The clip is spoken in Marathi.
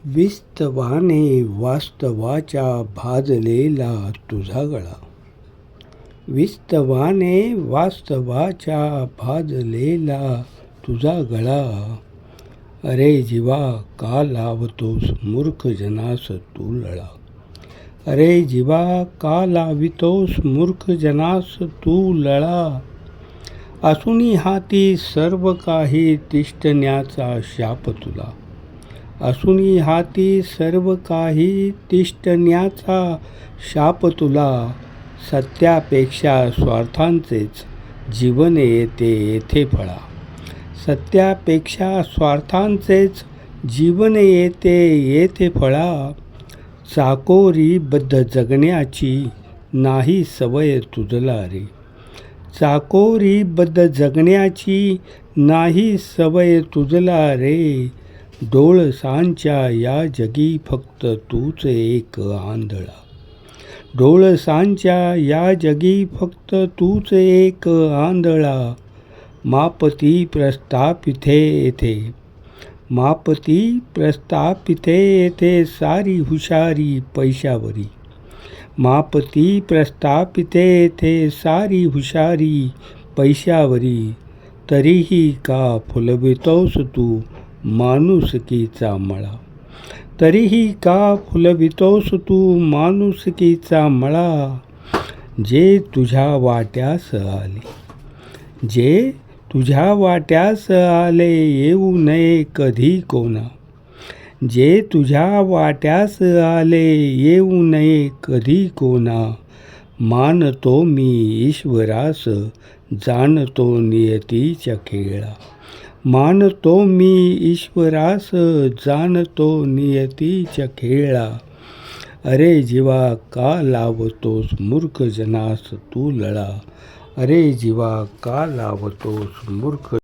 विस्तवाने वास्तवाच्या भाजलेला तुझा गळा. विस्तवाने वास्तवाच्या भाजलेला तुझा गळा. अरे जीवा का लावतोस मूर्ख जनास तू लळा. अरे जीवा का लावितोस मूर्ख जनास तू लळा. असूनी हाती सर्व काही तिष्ठण्याचा शाप तुला. असूनी हाती सर्व काही तिष्ठण्याचा शाप तुला. सत्यापेक्षा स्वार्थांचेच जीवन येते येथे फळा. सत्यापेक्षा स्वार्थांचेच जीवन येते येथे फळा. चाकोरीबद्ध जगण्याची नाही सवय तुझला रे. चाकोरीबद्ध जगण्याची नाही सवय तुझला रे. डोळसांच्या या जगी फक्त तूच एक आंधळा. डोळसांच्या या जगी फक्त तूच एक आंधळा. मापती प्रस्थापिते येथे. मापती प्रस्थापिते येथे सारी हुशारी पैशावरी. मापती प्रस्थापिते येथे सारी हुशारी पैशावरी. तरीही का फुलवितोस तू माणुसकीचा मळा. तरीही का फुलवितोस तू माणुसकीचा मळा. जे तुझ्या वाट्यास आले. जे तुझ्या वाट्यास आले येऊ नये कधी कोणा. जे तुझ्या वाट्यास आले येऊ नये कधी कोणा. मानतो मी ईश्वरास जाणतो नियतीच्या खेळा. मानतो मी ईश्वरास जाणतो नियतीच्या खेळा. अरे जीवा का लावतोस मूर्ख जनास तू लळा. अरे जीवा का लावतोस मूर्ख